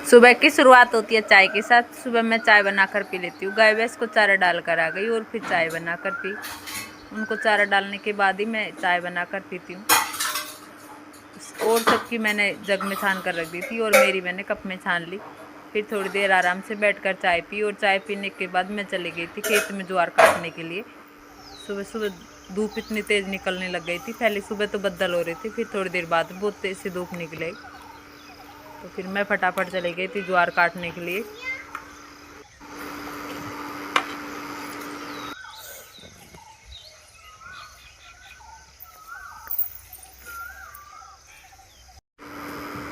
सुबह की शुरुआत होती है चाय के साथ। सुबह मैं चाय बनाकर पी लेती हूँ। गाय भैंस को चारा डालकर आ गई और फिर चाय बनाकर पी। उनको चारा डालने के बाद ही मैं चाय बनाकर पीती हूँ। और सबकी मैंने जग में छान कर रख दी थी और मेरी मैंने कप में छान ली। फिर थोड़ी देर आराम से बैठकर चाय पी और चाय पीने के बाद मैं चली गई थी खेत में ज्वार काटने के लिए। सुबह सुबह धूप इतनी तेज़ निकलने लग गई थी। पहले सुबह तो बदल हो रहे थे, फिर थोड़ी देर बाद बहुत तेज़ से धूप निकले, तो फिर मैं फटाफट चली गई थी ज्वार काटने के लिए।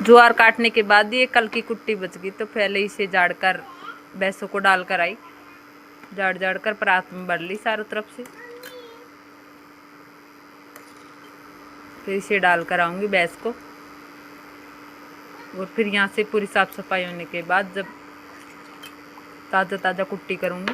ज्वार काटने के बाद ये कल की कुट्टी बच गई, तो पहले इसे झाड़कर भैंसों को डालकर आई। झाड़ कर परात में भर ली चारों तरफ से। फिर इसे डालकर आऊँगी भैंस को। और फिर यहाँ से पूरी साफ सफाई होने के बाद जब ताज़ा ताज़ा कुट्टी करूँगी।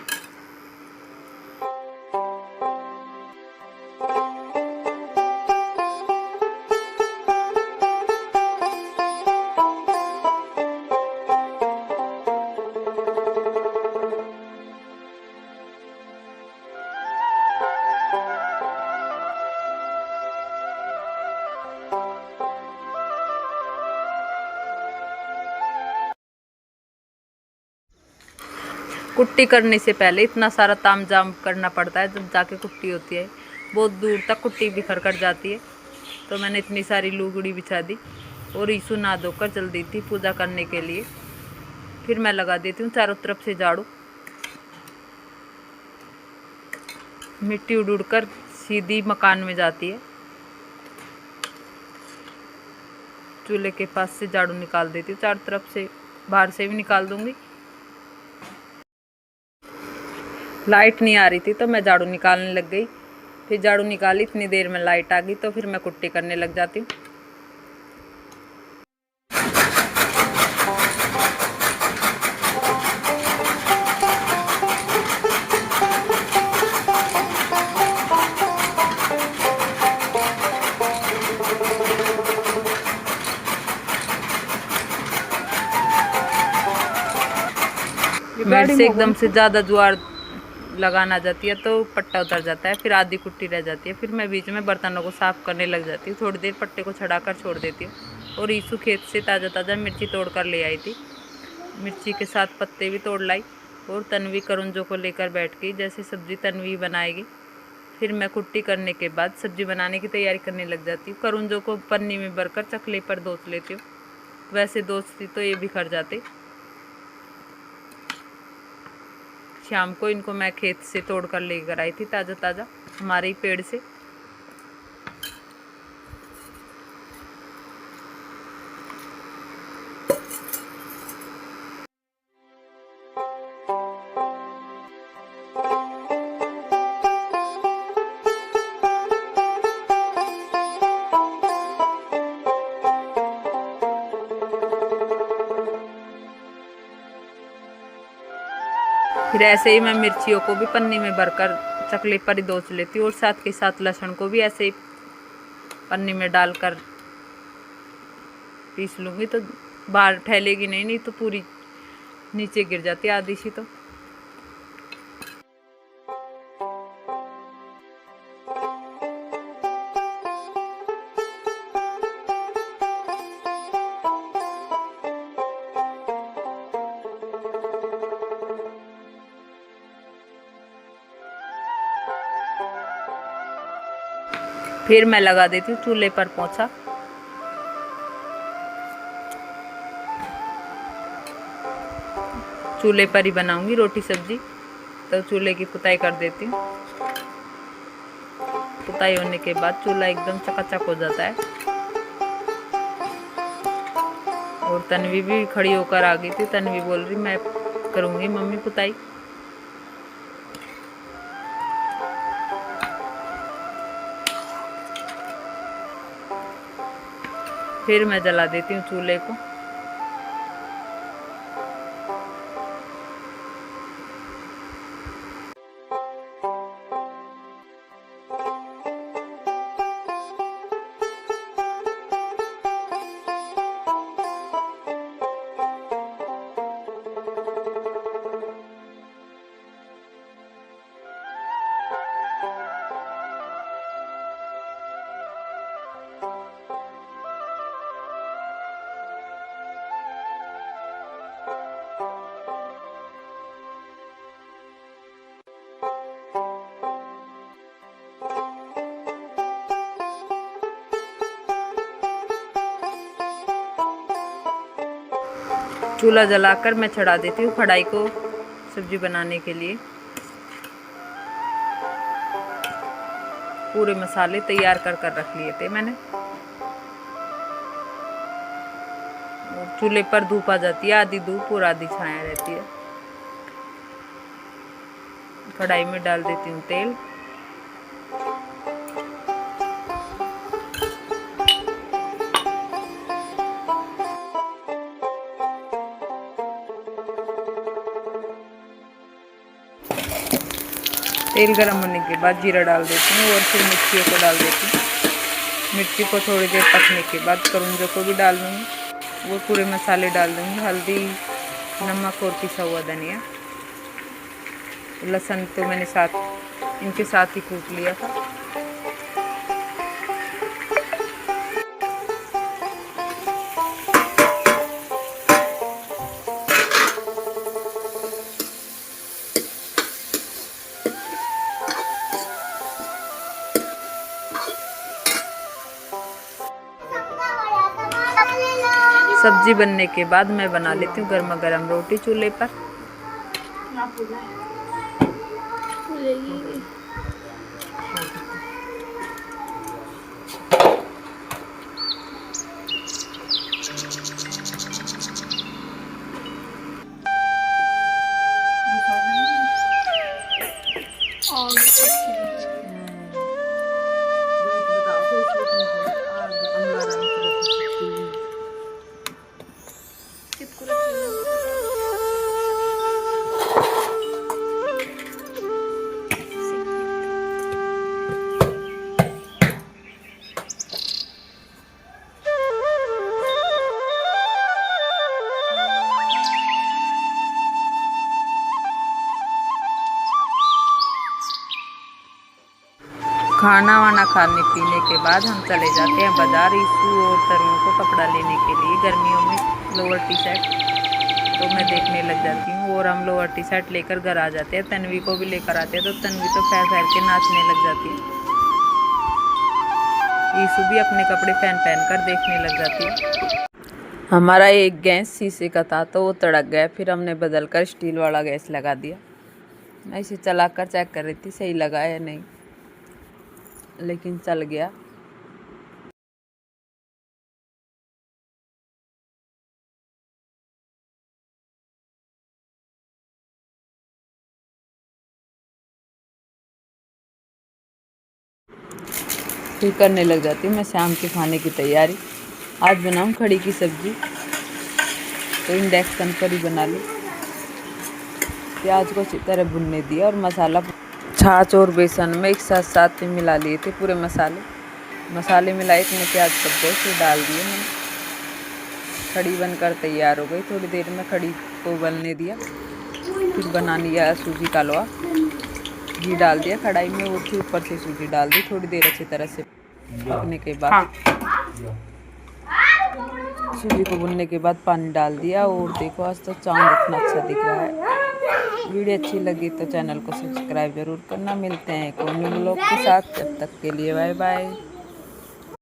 कुट्टी करने से पहले इतना सारा तामझाम करना पड़ता है, जब जाके कुट्टी होती है बहुत दूर तक कुट्टी बिखर कर जाती है। तो मैंने इतनी सारी लुगड़ी बिछा दी और ईशु नहा धोकर चल दी थी पूजा करने के लिए। फिर मैं लगा देती हूँ चारों तरफ से झाड़ू। मिट्टी उड़ कर सीधी मकान में जाती है। चूल्हे के पास से झाड़ू निकाल देती हूँ चारों तरफ से, बाहर से भी निकाल दूंगी। लाइट नहीं आ रही थी तो मैं झाड़ू निकालने लग गई। फिर झाड़ू निकाली, इतनी देर में लाइट आ गई, तो फिर मैं कुट्टी करने लग जाती हूँ। मेरे से एकदम से ज़्यादा ज्वार लगाना जाती है तो पट्टा उतर जाता है, फिर आधी कुट्टी रह जाती है। फिर मैं बीच में बर्तनों को साफ़ करने लग जाती हूँ। थोड़ी देर पट्टे को छड़ा कर छोड़ देती हूँ। और ईशु खेत से ताज़ा ताज़ा मिर्ची तोड़ कर ले आई थी। मिर्ची के साथ पत्ते भी तोड़ लाई। और तन्वी करंजों को लेकर बैठ गई, जैसे सब्ज़ी तन्वी बनाएगी। फिर मैं कुट्टी करने के बाद सब्ज़ी बनाने की तैयारी करने लग जाती हूँ। करंजों को पन्नी में भरकर चकले पर दोस लेती हूँ। वैसे दोस्ती तो ये बिखर जाते। शाम को इनको मैं खेत से तोड़ कर लेकर आई थी ताज़ा ताज़ा, हमारे ही पेड़ से। फिर ऐसे ही मैं मिर्चियों को भी पन्नी में भरकर चकले पर ही दोस लेती हूँ। और साथ के साथ लहसुन को भी ऐसे ही पन्नी में डालकर पीस लूँगी, तो बाहर फैलेगी नहीं तो पूरी नीचे गिर जाती है आधी सी। तो फिर मैं लगा देती हूँ चूल्हे पर पोंछा। चूल्हे पर ही बनाऊंगी रोटी सब्जी, तो चूल्हे की पुताई कर देती हूँ। पुताई होने के बाद चूल्हा एकदम चकाचक हो जाता है। और तन्वी भी खड़ी होकर आ गई थी। तन्वी बोल रही मैं करूँगी मम्मी पुताई। फिर मैं जला देती हूँ चूल्हे को। चूल्हा जलाकर मैं चढ़ा देती हूँ कढ़ाई को सब्जी बनाने के लिए। पूरे मसाले तैयार कर रख लिए थे मैंने। और चूल्हे पर धूप आ जाती है, आधी धूप और आधी छाया रहती है। कढ़ाई में डाल देती हूँ तेल। तेल गरम होने के बाद जीरा डाल देती हूँ और फिर मिर्चियों को डाल देती हूँ। मिर्ची को थोड़ी देर पकने के बाद करंजों को भी डाल दूँगी। वो पूरे मसाले डाल दूँगी, हल्दी, नमक और पिसा हुआ धनिया। लहसुन तो मैंने इनके साथ ही कूट लिया था। सब्जी बनने के बाद मैं बना लेती हूँ गर्मा गर्म रोटी चूल्हे पर। खाना वाना खाने पीने के बाद हम चले जाते हैं बाज़ार ईशू और तरुण को कपड़ा लेने के लिए। गर्मियों में लोअर टी शर्ट तो मैं देखने लग जाती हूँ और हम लोअर टी शर्ट लेकर घर आ जाते हैं। तन्वी को भी लेकर आते हैं तो तन्वी तो फैर फैर के नाचने लग जाती है। ईशू भी अपने कपड़े पहन कर देखने लग जाती है। हमारा एक गैस शीशे का था तो वो तड़क गया, फिर हमने बदल कर स्टील वाला गैस लगा दिया। मैं इसे चला कर चेक कर रही थी सही लगा या नहीं, लेकिन चल गया। फिर करने लग जाती हूँ मैं शाम के खाने की तैयारी। आज बनाऊँ खड़ी की सब्जी तो इंडक्शन पर ही बना ली। प्याज को अच्छी तरह भुनने दिया और मसाला छाछ और बेसन में एक साथ में मिला लिए थे। पूरे मसाले मिलाए इतने प्याज पक गए, फिर डाल दिए मैंने। खड़ी बनकर तैयार हो गई। थोड़ी देर में खड़ी को उबलने दिया, फिर बना लिया सूजी का हलवा। घी डाल दिया कढ़ाई में और फिर ऊपर से सूजी डाल दी। थोड़ी देर अच्छी तरह से पकने के बाद सूजी को भुनने के बाद पानी डाल दिया। और देखो आज तो चांद इतना अच्छा दिख रहा है। वीडियो अच्छी लगी तो चैनल को सब्सक्राइब जरूर करना। मिलते हैं एक और न्यू ब्लॉग के साथ, तब तक के लिए बाय बाय।